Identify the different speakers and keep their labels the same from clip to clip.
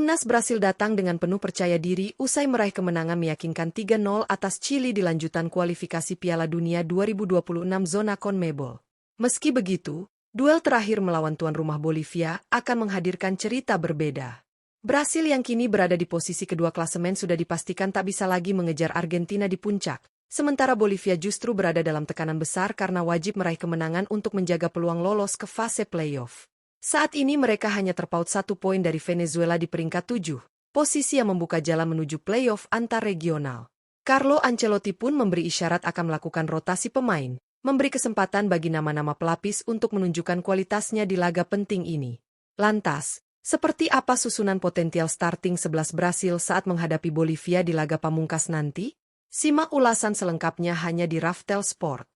Speaker 1: Timnas Brasil datang dengan penuh percaya diri usai meraih kemenangan meyakinkan 3-0 atas Chili di lanjutan kualifikasi Piala Dunia 2026 zona CONMEBOL. Meski begitu, duel terakhir melawan tuan rumah Bolivia akan menghadirkan cerita berbeda. Brasil yang kini berada di posisi kedua klasemen sudah dipastikan tak bisa lagi mengejar Argentina di puncak, sementara Bolivia justru berada dalam tekanan besar karena wajib meraih kemenangan untuk menjaga peluang lolos ke fase playoff. Saat ini mereka hanya terpaut 1 poin dari Venezuela di peringkat 7, posisi yang membuka jalan menuju playoff antar regional. Carlo Ancelotti pun memberi isyarat akan melakukan rotasi pemain, memberi kesempatan bagi nama-nama pelapis untuk menunjukkan kualitasnya di laga penting ini. Lantas, seperti apa susunan potensial starting 11 Brasil saat menghadapi Bolivia di laga pamungkas nanti? Simak ulasan selengkapnya hanya di Raftel Sport.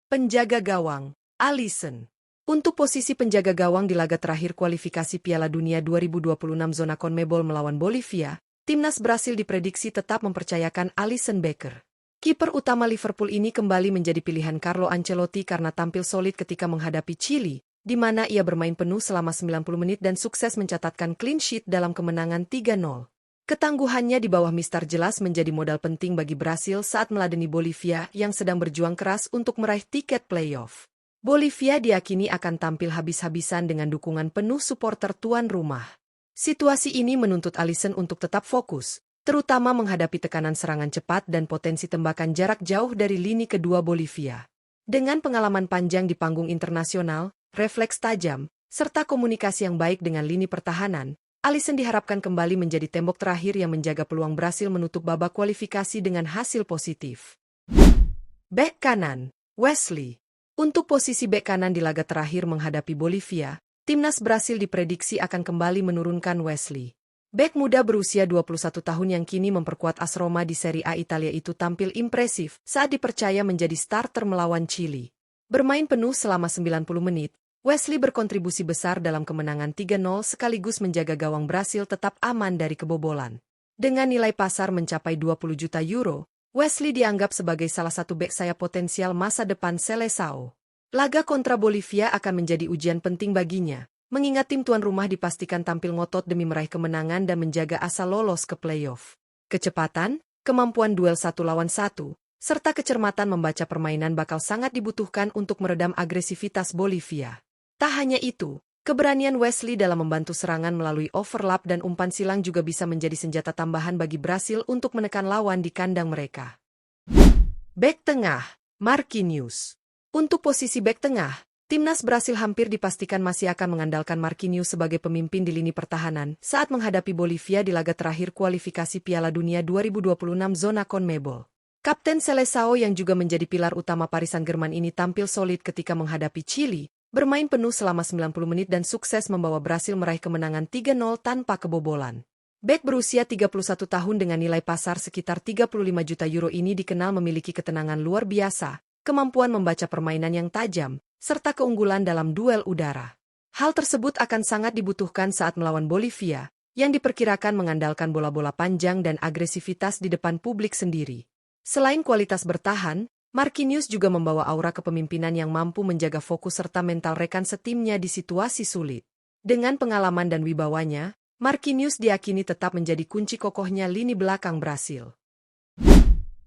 Speaker 1: Penjaga gawang, Alisson. Untuk posisi penjaga gawang di laga terakhir kualifikasi Piala Dunia 2026 zona CONMEBOL melawan Bolivia, timnas Brasil diprediksi tetap mempercayakan Alisson Becker. Kiper utama Liverpool ini kembali menjadi pilihan Carlo Ancelotti karena tampil solid ketika menghadapi Chili, di mana ia bermain penuh selama 90 menit dan sukses mencatatkan clean sheet dalam kemenangan 3-0. Ketangguhannya di bawah Mister jelas menjadi modal penting bagi Brasil saat meladeni Bolivia yang sedang berjuang keras untuk meraih tiket playoff. Bolivia diyakini akan tampil habis-habisan dengan dukungan penuh supporter tuan rumah. Situasi ini menuntut Alisson untuk tetap fokus, terutama menghadapi tekanan serangan cepat dan potensi tembakan jarak jauh dari lini kedua Bolivia. Dengan pengalaman panjang di panggung internasional, refleks tajam, serta komunikasi yang baik dengan lini pertahanan, Alisson diharapkan kembali menjadi tembok terakhir yang menjaga peluang Brasil menutup babak kualifikasi dengan hasil positif. Bek kanan, Wesley. Untuk posisi bek kanan di laga terakhir menghadapi Bolivia, timnas Brasil diprediksi akan kembali menurunkan Wesley. Bek muda berusia 21 tahun yang kini memperkuat AS Roma di Serie A Italia itu tampil impresif saat dipercaya menjadi starter melawan Chili. Bermain penuh selama 90 menit, Wesley berkontribusi besar dalam kemenangan 3-0 sekaligus menjaga gawang Brasil tetap aman dari kebobolan. Dengan nilai pasar mencapai 20 juta euro, Wesley dianggap sebagai salah satu bek sayap potensial masa depan Seleção. Laga kontra Bolivia akan menjadi ujian penting baginya, mengingat tim tuan rumah dipastikan tampil ngotot demi meraih kemenangan dan menjaga asa lolos ke playoff. Kecepatan, kemampuan duel 1 lawan 1, serta kecermatan membaca permainan bakal sangat dibutuhkan untuk meredam agresivitas Bolivia. Tak hanya itu, keberanian Wesley dalam membantu serangan melalui overlap dan umpan silang juga bisa menjadi senjata tambahan bagi Brasil untuk menekan lawan di kandang mereka. Bek tengah, Marquinhos. Untuk posisi bek tengah, timnas Brasil hampir dipastikan masih akan mengandalkan Marquinhos sebagai pemimpin di lini pertahanan saat menghadapi Bolivia di laga terakhir kualifikasi Piala Dunia 2026 zona CONMEBOL. Kapten Seleção yang juga menjadi pilar utama Paris Saint-Germain ini tampil solid ketika menghadapi Chili, bermain penuh selama 90 menit dan sukses membawa Brasil meraih kemenangan 3-0 tanpa kebobolan. Bek berusia 31 tahun dengan nilai pasar sekitar 35 juta euro ini dikenal memiliki ketenangan luar biasa, kemampuan membaca permainan yang tajam, serta keunggulan dalam duel udara. Hal tersebut akan sangat dibutuhkan saat melawan Bolivia, yang diperkirakan mengandalkan bola-bola panjang dan agresivitas di depan publik sendiri. Selain kualitas bertahan, Marquinhos juga membawa aura kepemimpinan yang mampu menjaga fokus serta mental rekan setimnya di situasi sulit. Dengan pengalaman dan wibawanya, Marquinhos diyakini tetap menjadi kunci kokohnya lini belakang Brasil.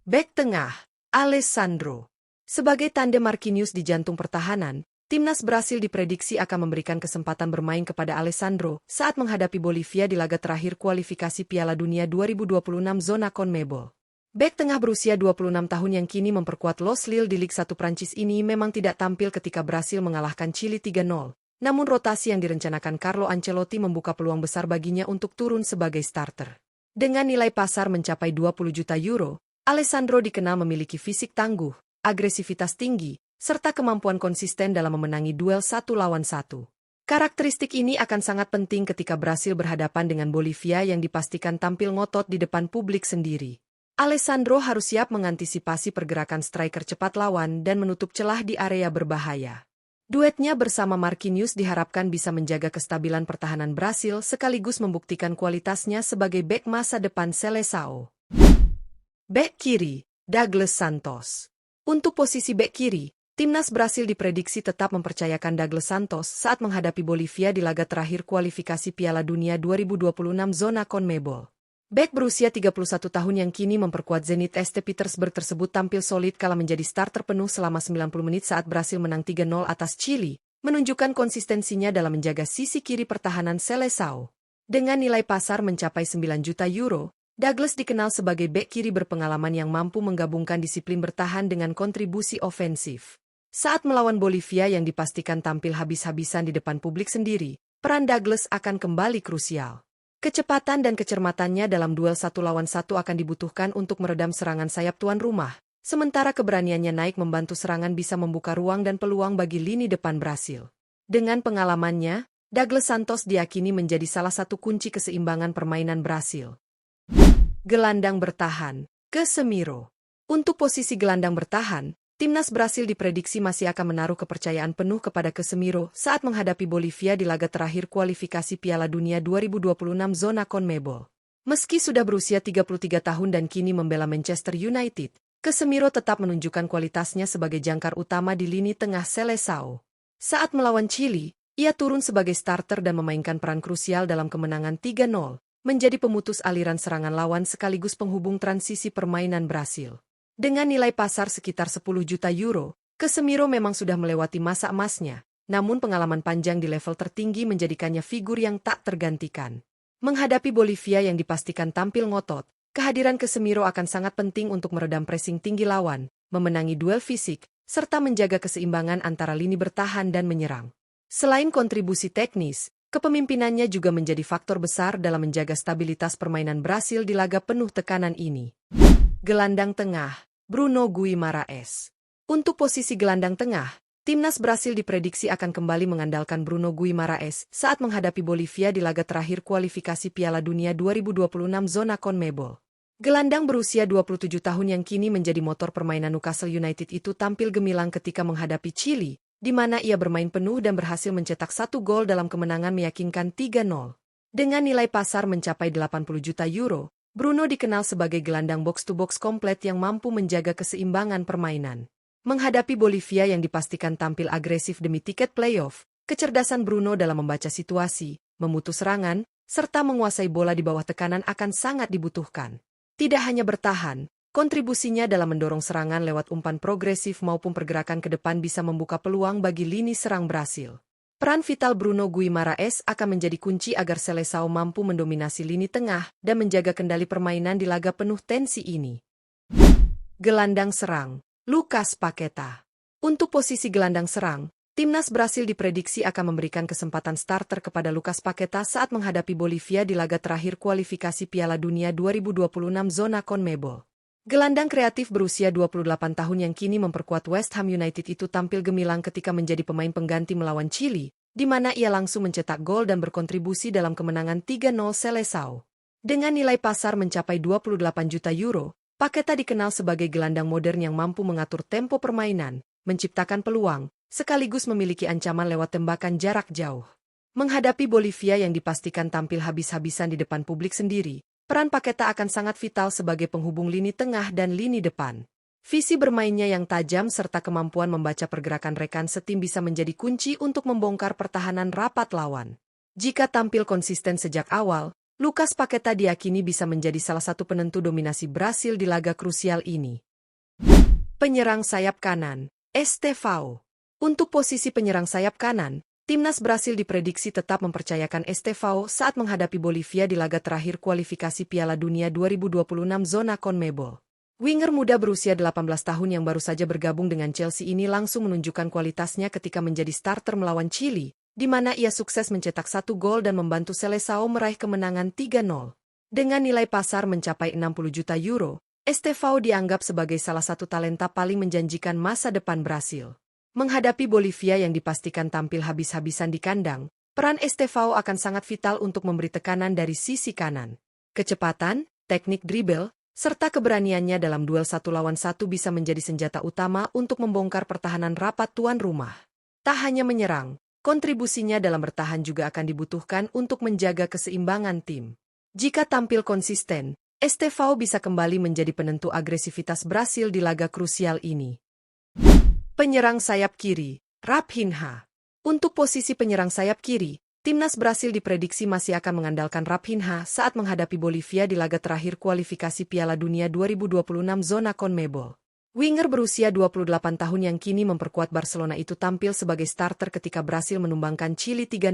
Speaker 1: Bek tengah, Alessandro. Sebagai tandem Marquinhos di jantung pertahanan, timnas Brasil diprediksi akan memberikan kesempatan bermain kepada Alessandro saat menghadapi Bolivia di laga terakhir kualifikasi Piala Dunia 2026 zona CONMEBOL. Bek tengah berusia 26 tahun yang kini memperkuat Los Lille di Ligue 1 Prancis ini memang tidak tampil ketika Brasil mengalahkan Chili 3-0. Namun rotasi yang direncanakan Carlo Ancelotti membuka peluang besar baginya untuk turun sebagai starter. Dengan nilai pasar mencapai 20 juta euro, Alessandro dikenal memiliki fisik tangguh, agresivitas tinggi, serta kemampuan konsisten dalam memenangi duel 1 lawan 1. Karakteristik ini akan sangat penting ketika Brasil berhadapan dengan Bolivia yang dipastikan tampil ngotot di depan publik sendiri. Alessandro harus siap mengantisipasi pergerakan striker cepat lawan dan menutup celah di area berbahaya. Duetnya bersama Marquinhos diharapkan bisa menjaga kestabilan pertahanan Brasil sekaligus membuktikan kualitasnya sebagai bek masa depan Seleção. Bek kiri, Douglas Santos. Untuk posisi bek kiri, timnas Brasil diprediksi tetap mempercayakan Douglas Santos saat menghadapi Bolivia di laga terakhir kualifikasi Piala Dunia 2026 zona CONMEBOL. Bek berusia 31 tahun yang kini memperkuat Zenit St. Petersburg tersebut tampil solid kala menjadi starter penuh selama 90 menit saat Brasil menang 3-0 atas Chili, menunjukkan konsistensinya dalam menjaga sisi kiri pertahanan Seleção. Dengan nilai pasar mencapai 9 juta euro, Douglas dikenal sebagai bek kiri berpengalaman yang mampu menggabungkan disiplin bertahan dengan kontribusi ofensif. Saat melawan Bolivia yang dipastikan tampil habis-habisan di depan publik sendiri, peran Douglas akan kembali krusial. Kecepatan dan kecermatannya dalam duel 1-lawan-1 akan dibutuhkan untuk meredam serangan sayap tuan rumah, sementara keberaniannya naik membantu serangan bisa membuka ruang dan peluang bagi lini depan Brasil. Dengan pengalamannya, Douglas Santos diyakini menjadi salah satu kunci keseimbangan permainan Brasil. Gelandang bertahan, Casemiro. Untuk posisi gelandang bertahan, timnas Brasil diprediksi masih akan menaruh kepercayaan penuh kepada Casemiro saat menghadapi Bolivia di laga terakhir kualifikasi Piala Dunia 2026 zona CONMEBOL. Meski sudah berusia 33 tahun dan kini membela Manchester United, Casemiro tetap menunjukkan kualitasnya sebagai jangkar utama di lini tengah Seleção. Saat melawan Chili, ia turun sebagai starter dan memainkan peran krusial dalam kemenangan 3-0. Menjadi pemutus aliran serangan lawan sekaligus penghubung transisi permainan Brasil. Dengan nilai pasar sekitar 10 juta euro, Casemiro memang sudah melewati masa emasnya, namun pengalaman panjang di level tertinggi menjadikannya figur yang tak tergantikan. Menghadapi Bolivia yang dipastikan tampil ngotot, kehadiran Casemiro akan sangat penting untuk meredam pressing tinggi lawan, memenangi duel fisik, serta menjaga keseimbangan antara lini bertahan dan menyerang. Selain kontribusi teknis, kepemimpinannya juga menjadi faktor besar dalam menjaga stabilitas permainan Brasil di laga penuh tekanan ini. Gelandang tengah, Bruno Guimaraes. Untuk posisi gelandang tengah, timnas Brasil diprediksi akan kembali mengandalkan Bruno Guimaraes saat menghadapi Bolivia di laga terakhir kualifikasi Piala Dunia 2026 zona CONMEBOL. Gelandang berusia 27 tahun yang kini menjadi motor permainan Newcastle United itu tampil gemilang ketika menghadapi Chili, di mana ia bermain penuh dan berhasil mencetak 1 gol dalam kemenangan meyakinkan 3-0. Dengan nilai pasar mencapai 80 juta euro, Bruno dikenal sebagai gelandang box-to-box komplit yang mampu menjaga keseimbangan permainan. Menghadapi Bolivia yang dipastikan tampil agresif demi tiket playoff, kecerdasan Bruno dalam membaca situasi, memutus serangan, serta menguasai bola di bawah tekanan akan sangat dibutuhkan. Tidak hanya bertahan, kontribusinya dalam mendorong serangan lewat umpan progresif maupun pergerakan ke depan bisa membuka peluang bagi lini serang Brasil. Peran vital Bruno Guimaraes akan menjadi kunci agar Seleção mampu mendominasi lini tengah dan menjaga kendali permainan di laga penuh tensi ini. Gelandang serang, Lucas Paqueta. Untuk posisi gelandang serang, timnas Brasil diprediksi akan memberikan kesempatan starter kepada Lucas Paqueta saat menghadapi Bolivia di laga terakhir kualifikasi Piala Dunia 2026 zona CONMEBOL. Gelandang kreatif berusia 28 tahun yang kini memperkuat West Ham United itu tampil gemilang ketika menjadi pemain pengganti melawan Chili, di mana ia langsung mencetak gol dan berkontribusi dalam kemenangan 3-0 Seleção. Dengan nilai pasar mencapai 28 juta euro, Paqueta dikenal sebagai gelandang modern yang mampu mengatur tempo permainan, menciptakan peluang, sekaligus memiliki ancaman lewat tembakan jarak jauh. Menghadapi Bolivia yang dipastikan tampil habis-habisan di depan publik sendiri, peran Paqueta akan sangat vital sebagai penghubung lini tengah dan lini depan. Visi bermainnya yang tajam serta kemampuan membaca pergerakan rekan setim bisa menjadi kunci untuk membongkar pertahanan rapat lawan. Jika tampil konsisten sejak awal, Lucas Paqueta diyakini bisa menjadi salah satu penentu dominasi Brasil di laga krusial ini. Penyerang sayap kanan, Estevão. Untuk posisi penyerang sayap kanan, timnas Brasil diprediksi tetap mempercayakan Estevão saat menghadapi Bolivia di laga terakhir kualifikasi Piala Dunia 2026 zona CONMEBOL. Winger muda berusia 18 tahun yang baru saja bergabung dengan Chelsea ini langsung menunjukkan kualitasnya ketika menjadi starter melawan Chili, di mana ia sukses mencetak 1 gol dan membantu Seleção meraih kemenangan 3-0. Dengan nilai pasar mencapai 60 juta euro, Estevão dianggap sebagai salah satu talenta paling menjanjikan masa depan Brasil. Menghadapi Bolivia yang dipastikan tampil habis-habisan di kandang, peran Estevão akan sangat vital untuk memberi tekanan dari sisi kanan. Kecepatan, teknik dribble, serta keberaniannya dalam duel 1-lawan-1 bisa menjadi senjata utama untuk membongkar pertahanan rapat tuan rumah. Tak hanya menyerang, kontribusinya dalam bertahan juga akan dibutuhkan untuk menjaga keseimbangan tim. Jika tampil konsisten, Estevão bisa kembali menjadi penentu agresivitas Brasil di laga krusial ini. Penyerang sayap kiri, Raphinha. Untuk posisi penyerang sayap kiri, timnas Brasil diprediksi masih akan mengandalkan Raphinha saat menghadapi Bolivia di laga terakhir kualifikasi Piala Dunia 2026 zona CONMEBOL. Winger berusia 28 tahun yang kini memperkuat Barcelona itu tampil sebagai starter ketika berhasil menumbangkan Chili 3-0,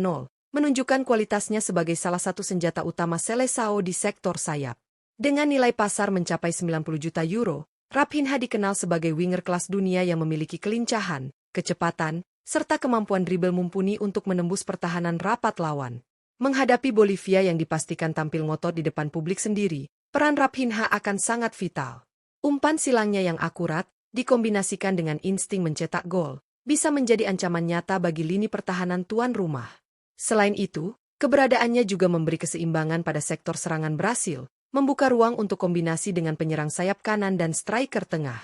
Speaker 1: menunjukkan kualitasnya sebagai salah satu senjata utama Seleção di sektor sayap. Dengan nilai pasar mencapai 90 juta euro, Raphinha dikenal sebagai winger kelas dunia yang memiliki kelincahan, kecepatan, serta kemampuan dribble mumpuni untuk menembus pertahanan rapat lawan. Menghadapi Bolivia yang dipastikan tampil ngotot di depan publik sendiri, peran Raphinha akan sangat vital. Umpan silangnya yang akurat, dikombinasikan dengan insting mencetak gol, bisa menjadi ancaman nyata bagi lini pertahanan tuan rumah. Selain itu, keberadaannya juga memberi keseimbangan pada sektor serangan Brasil, membuka ruang untuk kombinasi dengan penyerang sayap kanan dan striker tengah.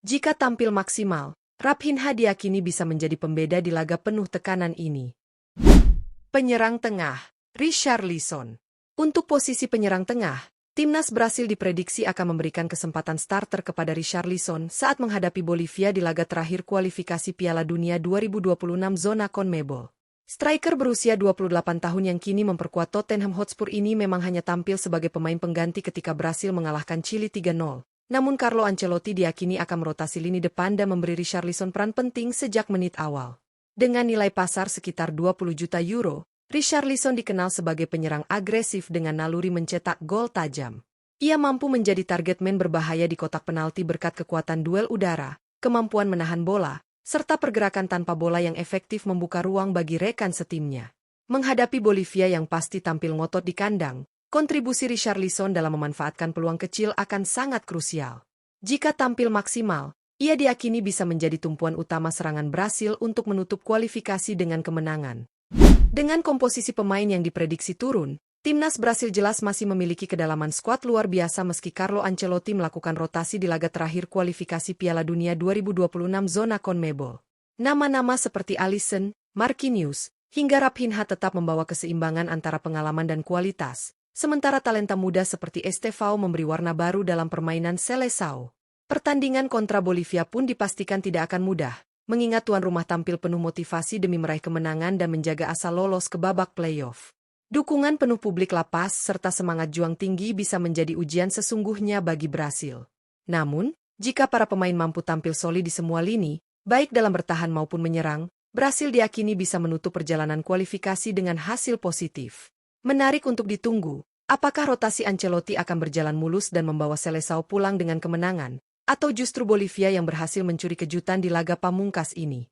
Speaker 1: Jika tampil maksimal, Raphinha diyakini bisa menjadi pembeda di laga penuh tekanan ini. Penyerang tengah, Richarlison. Untuk posisi penyerang tengah, timnas Brasil diprediksi akan memberikan kesempatan starter kepada Richarlison saat menghadapi Bolivia di laga terakhir kualifikasi Piala Dunia 2026 zona CONMEBOL. Striker berusia 28 tahun yang kini memperkuat Tottenham Hotspur ini memang hanya tampil sebagai pemain pengganti ketika Brasil mengalahkan Chili 3-0. Namun Carlo Ancelotti diyakini akan merotasi lini depan dan memberi Richarlison peran penting sejak menit awal. Dengan nilai pasar sekitar 20 juta euro, Richarlison dikenal sebagai penyerang agresif dengan naluri mencetak gol tajam. Ia mampu menjadi target man berbahaya di kotak penalti berkat kekuatan duel udara, kemampuan menahan bola, serta pergerakan tanpa bola yang efektif membuka ruang bagi rekan setimnya. Menghadapi Bolivia yang pasti tampil ngotot di kandang, kontribusi Richarlison dalam memanfaatkan peluang kecil akan sangat krusial. Jika tampil maksimal, ia diyakini bisa menjadi tumpuan utama serangan Brasil untuk menutup kualifikasi dengan kemenangan. Dengan komposisi pemain yang diprediksi turun, timnas Brasil jelas masih memiliki kedalaman skuad luar biasa meski Carlo Ancelotti melakukan rotasi di laga terakhir kualifikasi Piala Dunia 2026 zona CONMEBOL. Nama-nama seperti Alisson, Marquinhos, hingga Raphinha tetap membawa keseimbangan antara pengalaman dan kualitas. Sementara talenta muda seperti Estevão memberi warna baru dalam permainan Seleção. Pertandingan kontra Bolivia pun dipastikan tidak akan mudah, mengingat tuan rumah tampil penuh motivasi demi meraih kemenangan dan menjaga asa lolos ke babak playoff. Dukungan penuh publik lapas serta semangat juang tinggi bisa menjadi ujian sesungguhnya bagi Brasil. Namun, jika para pemain mampu tampil solid di semua lini, baik dalam bertahan maupun menyerang, Brasil diyakini bisa menutup perjalanan kualifikasi dengan hasil positif. Menarik untuk ditunggu. Apakah rotasi Ancelotti akan berjalan mulus dan membawa Seleção pulang dengan kemenangan, atau justru Bolivia yang berhasil mencuri kejutan di laga pamungkas ini?